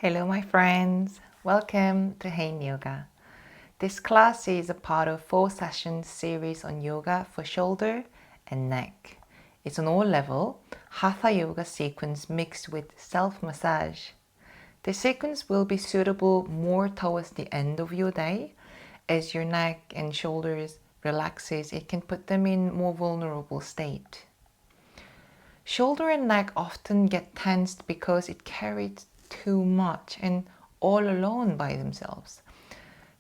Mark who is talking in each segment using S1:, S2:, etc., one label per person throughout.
S1: Hello my friends, welcome to Haein Yoga. This class is a part of 4 session series on yoga for shoulder and neck. It's an all-level Hatha Yoga sequence mixed with self-massage. The sequence will be suitable more towards the end of your day. As your neck and shoulders relaxes, it can put them in more vulnerable state. Shoulder and neck often get tensed because it carries too much and all alone by themselves.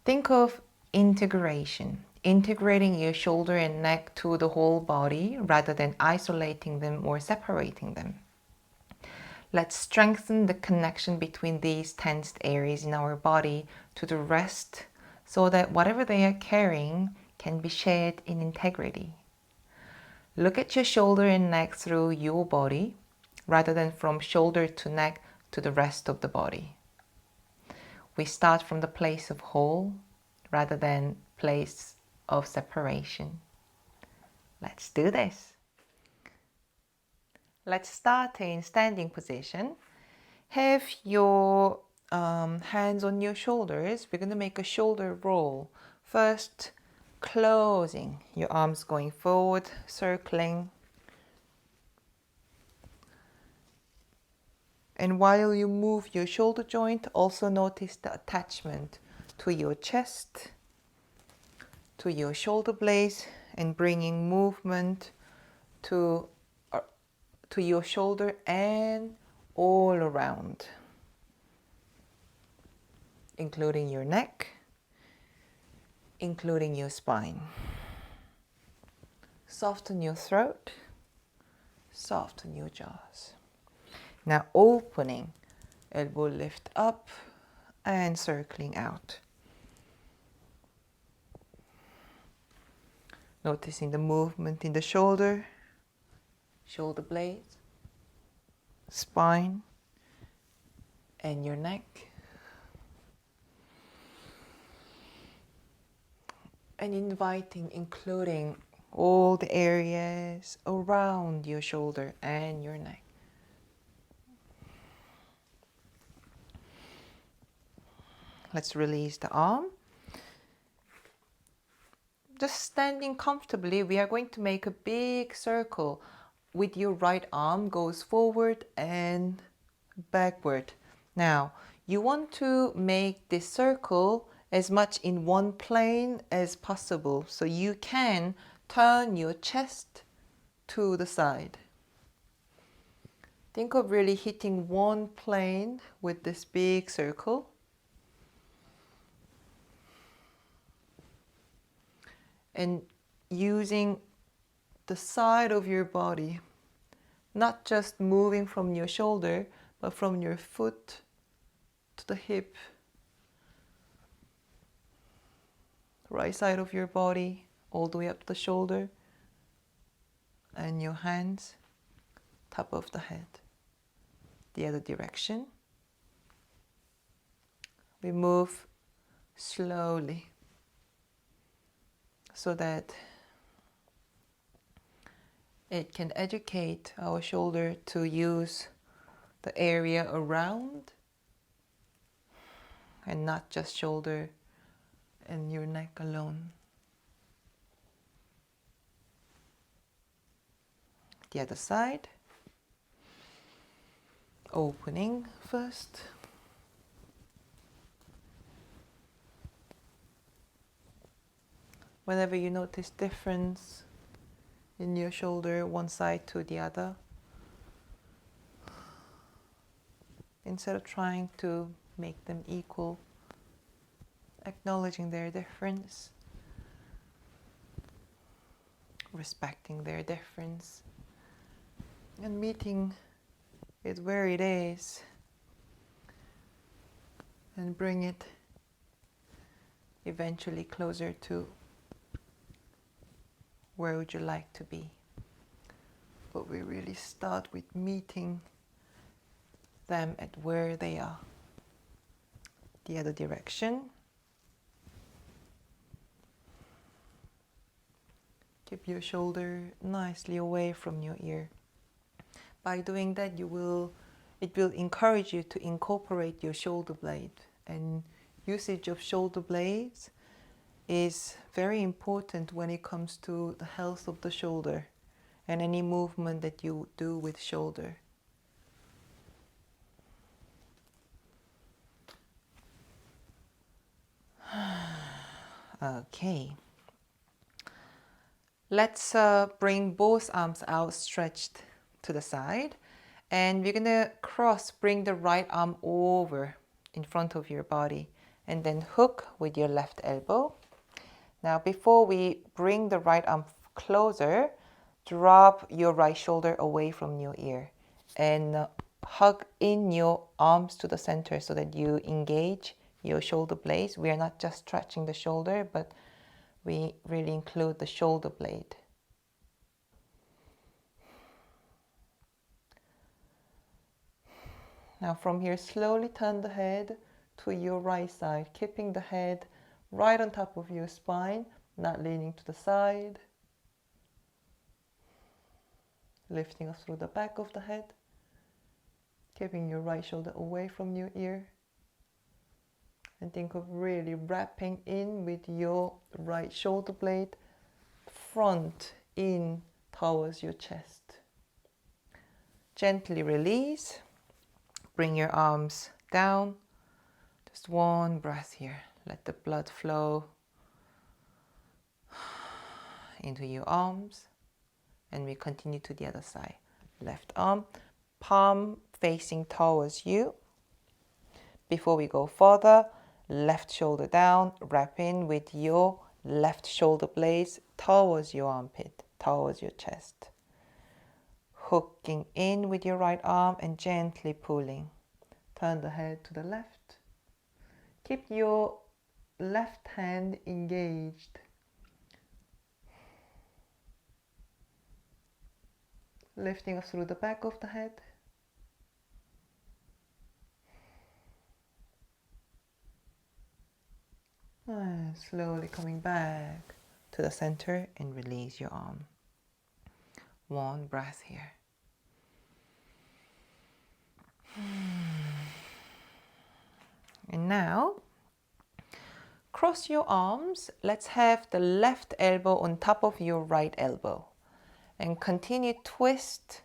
S1: Think of integration, integrating your shoulder and neck to the whole body rather than isolating them or separating them. Let's strengthen the connection between these tensed areas in our body to the rest so that whatever they are carrying can be shared in integrity. Look at your shoulder and neck through your body rather than from shoulder to neck to the rest of the body. We start from the place of whole rather than place of separation. Let's do this. Let's start in standing position. Have your hands on your shoulders. We're going to make a shoulder roll. First, closing, your arms going forward, circling. And while you move your shoulder joint, also notice the attachment to your chest, to your shoulder blades, and bringing movement to your shoulder and all around, including your neck, including your spine. Soften your throat, soften your jaws. Now opening, elbow lift up and circling out. Noticing the movement in the shoulder, shoulder blades, spine, and your neck. And inviting, including all the areas around your shoulder and your neck. Let's release the arm. Just standing comfortably, we are going to make a big circle with your right arm goes forward and backward. Now, you want to make this circle as much in one plane as possible, so you can turn your chest to the side. Think of really hitting one plane with this big circle. And using the side of your body, not just moving from your shoulder, but from your foot to the hip, right side of your body, all the way up to the shoulder, and your hands, top of the head. The other direction. We move slowly so that it can educate our shoulder to use the area around and not just shoulder and your neck alone. The other side. Opening first. Whenever you notice difference in your shoulder, one side to the other, instead of trying to make them equal, acknowledging their difference, respecting their difference, and meeting it where it is, and bring it eventually closer to where would you like to be. But we really start with meeting them at where they are. The other direction. Keep your shoulder nicely away from your ear. By doing that, you will it will encourage you to incorporate your shoulder blade. And usage of shoulder blades is very important when it comes to the health of the shoulder and any movement that you do with shoulder. Okay. Let's bring both arms outstretched to the side, and we're gonna bring the right arm over in front of your body and then hook with your left elbow. Now before we bring the right arm closer, drop your right shoulder away from your ear and hug in your arms to the center so that you engage your shoulder blades. We are not just stretching the shoulder, but we really include the shoulder blade. Now from here, slowly turn the head to your right side, keeping the head right on top of your spine, not leaning to the side. Lifting up through the back of the head, keeping your right shoulder away from your ear. And think of really wrapping in with your right shoulder blade, front in towards your chest. Gently release. Bring your arms down. Just one breath here. Let the blood flow into your arms. And we continue to the other side. Left arm, palm facing towards you. Before we go further, left shoulder down, wrap in with your left shoulder blades towards your armpit, towards your chest. Hooking in with your right arm and gently pulling. Turn the head to the left. Keep your left hand engaged. Lifting up through the back of the head. And slowly coming back to the center and release your arm. One breath here. And now, cross your arms. Let's have the left elbow on top of your right elbow. And continue twist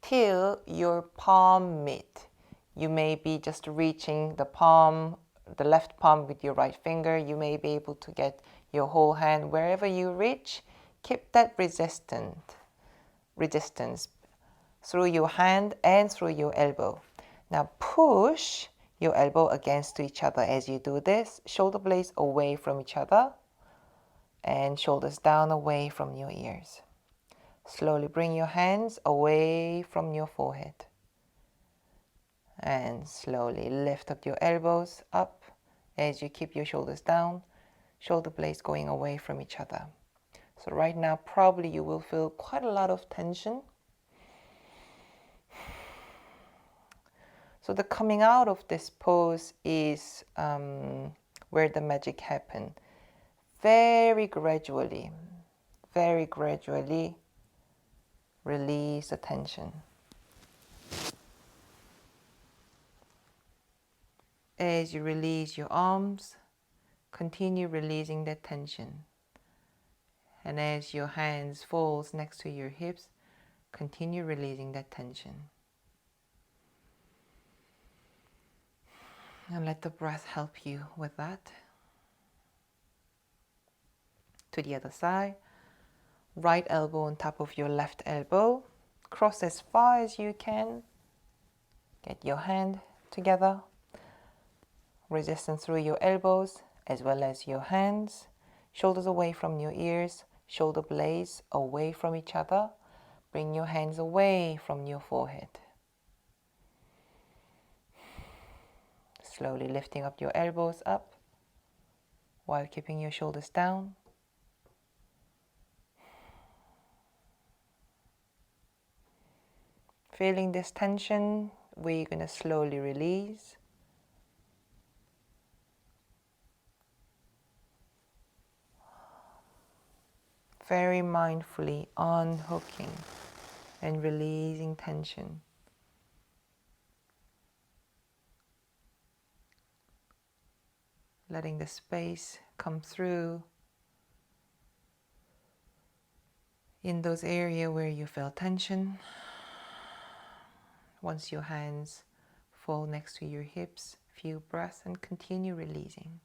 S1: till your palm meet. You may be just reaching the left palm with your right finger. You may be able to get your whole hand wherever you reach. Keep that resistance through your hand and through your elbow. Now push your elbow against each other as you do this. Shoulder blades away from each other and shoulders down away from your ears. Slowly bring your hands away from your forehead. And slowly lift up your elbows up as you keep your shoulders down, shoulder blades going away from each other. So right now, probably you will feel quite a lot of tension. So the coming out of this pose is where the magic happens. Very gradually release the tension. As you release your arms, continue releasing that tension. And as your hands falls next to your hips, continue releasing that tension. And let the breath help you with that. To the other side, right elbow on top of your left elbow. Cross as far as you can. Get your hand together. Resistance through your elbows as well as your hands. Shoulders away from your ears. Shoulder blades away from each other. Bring your hands away from your forehead. Slowly lifting up your elbows up while keeping your shoulders down. Feeling this tension, we're going to slowly release. Very mindfully unhooking and releasing tension. letting the space come through in those areas where you feel tension. Once your hands fall next to your hips, few breaths and continue releasing.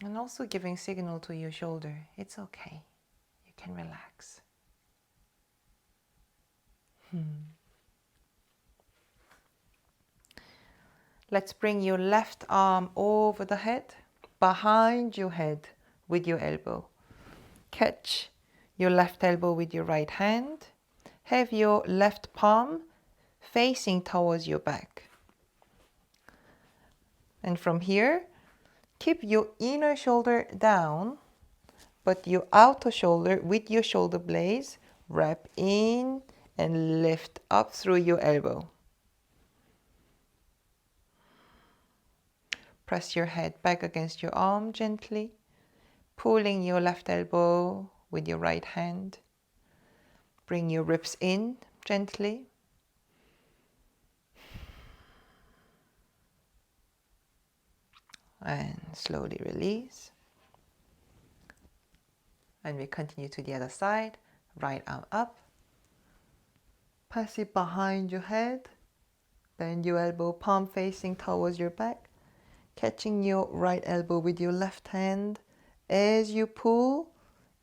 S1: And also giving signal to your shoulder, it's okay, you can relax. Let's bring your left arm over the head, behind your head with your elbow. Catch your left elbow with your right hand. Have your left palm facing towards your back. And from here, keep your inner shoulder down, but your outer shoulder with your shoulder blades wrap in and lift up through your elbow. Press your head back against your arm gently, pulling your left elbow with your right hand. Bring your ribs in gently. And slowly release. And we continue to the other side. Right arm up. Pass it behind your head. Bend your elbow, palm facing towards your back. Catching your right elbow with your left hand. As you pull,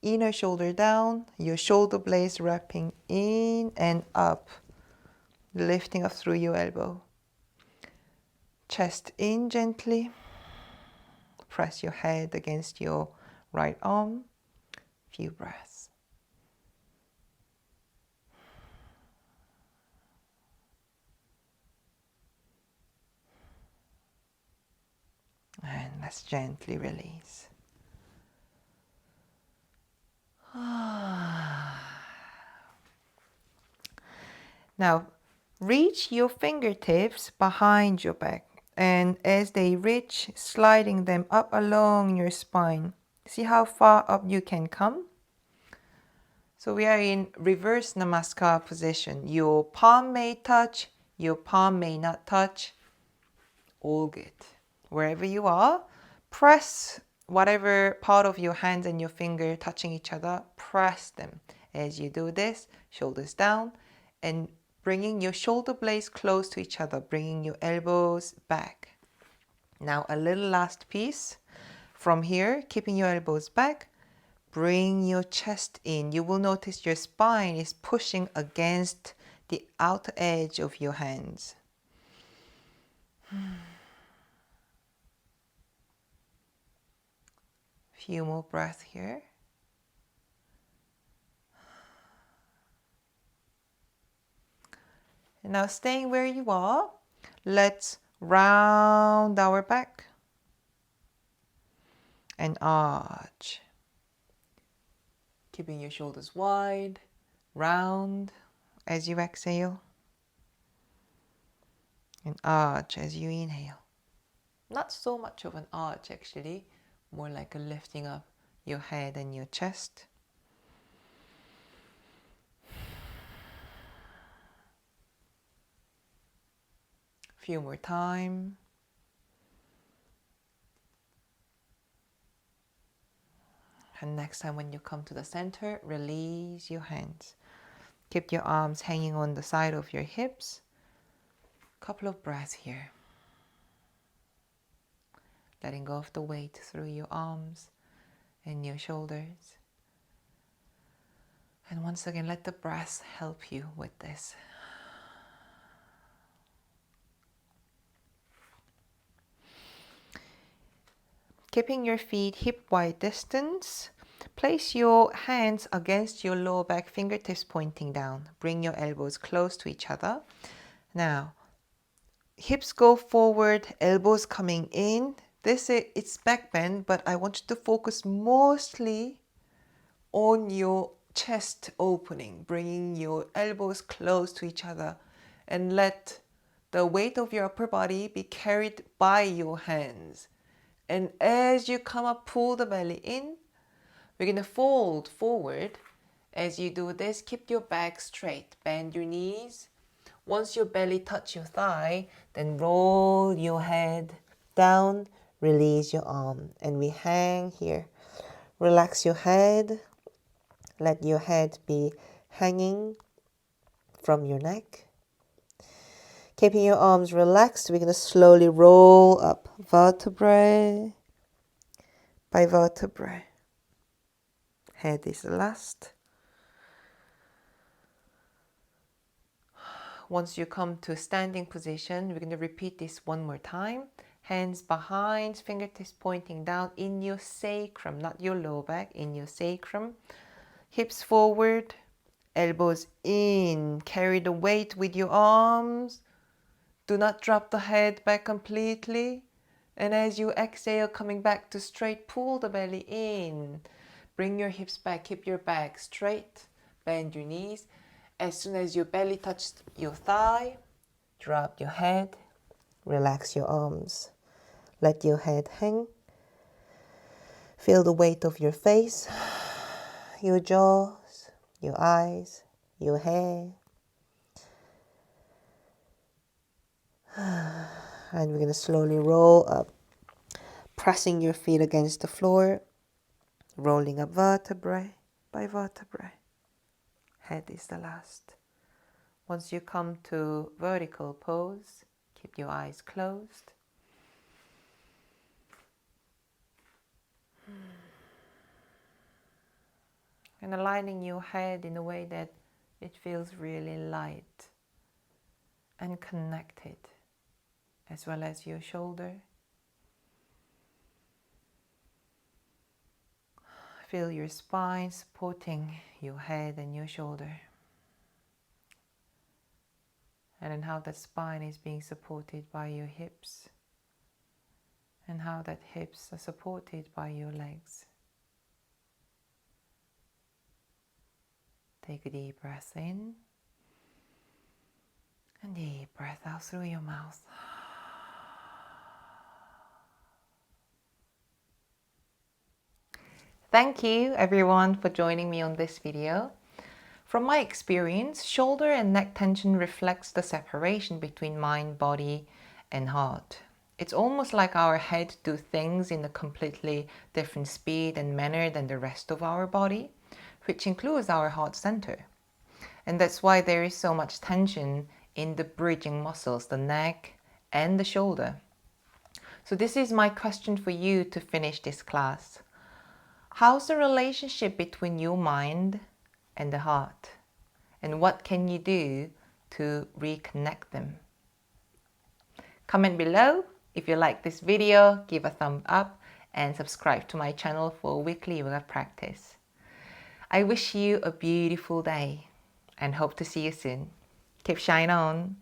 S1: inner shoulder down, your shoulder blades wrapping in and up. Lifting up through your elbow. Chest in gently. Press your head against your right arm. Few breaths. And let's gently release. Now, reach your fingertips behind your back. And as they reach, sliding them up along your spine. See how far up you can come? So we are in reverse namaskar position. Your palm may touch, your palm may not touch. All good. Wherever you are, press whatever part of your hands and your finger touching each other, press them. As you do this, shoulders down and bringing your shoulder blades close to each other, bringing your elbows back. Now a little last piece. From here, keeping your elbows back, bring your chest in. You will notice your spine is pushing against the outer edge of your hands. Few more breaths here. And now staying where you are, let's round our back and arch. Keeping your shoulders wide, round as you exhale. And arch as you inhale. Not so much of an arch actually, more like a lifting up your head and your chest. Few more time. And next time when you come to the center, release your hands. Keep your arms hanging on the side of your hips. Couple of breaths here. Letting go of the weight through your arms and your shoulders. And once again, let the breath help you with this. Keeping your feet hip-wide distance, place your hands against your lower back, fingertips pointing down. Bring your elbows close to each other. Now, hips go forward, elbows coming in. It's back bend, but I want you to focus mostly on your chest opening, bringing your elbows close to each other and let the weight of your upper body be carried by your hands. And as you come up, pull the belly in. We're going to fold forward. As you do this, keep your back straight. Bend your knees. Once your belly touches your thigh, then roll your head down, release your arm, and we hang here. Relax your head. Let your head be hanging from your neck. Keeping your arms relaxed, we're going to slowly roll up vertebrae by vertebrae. Head is last. Once you come to a standing position, we're going to repeat this one more time. Hands behind, fingertips pointing down in your sacrum, not your lower back, in your sacrum. Hips forward, elbows in. Carry the weight with your arms. Do not drop the head back completely. And as you exhale, coming back to straight, pull the belly in. Bring your hips back, keep your back straight. Bend your knees. As soon as your belly touches your thigh, drop your head. Relax your arms. Let your head hang. Feel the weight of your face, your jaws, your eyes, your hair. And we're going to slowly roll up, pressing your feet against the floor, rolling up vertebrae by vertebrae. Head is the last. Once you come to vertical pose, keep your eyes closed. And aligning your head in a way that it feels really light and connected, as well as your shoulder. Feel your spine supporting your head and your shoulder. And then how that spine is being supported by your hips. And how that hips are supported by your legs. Take a deep breath in. And deep breath out through your mouth. Thank you everyone for joining me on this video. From my experience, shoulder and neck tension reflects the separation between mind, body, and heart. It's almost like our head do things in a completely different speed and manner than the rest of our body, which includes our heart center. And that's why there is so much tension in the bridging muscles, the neck and the shoulder. So this is my question for you to finish this class. How's the relationship between your mind and the heart? And what can you do to reconnect them? Comment below if you like this video, give a thumb up and subscribe to my channel for weekly yoga practice. I wish you a beautiful day and hope to see you soon. Keep shine on.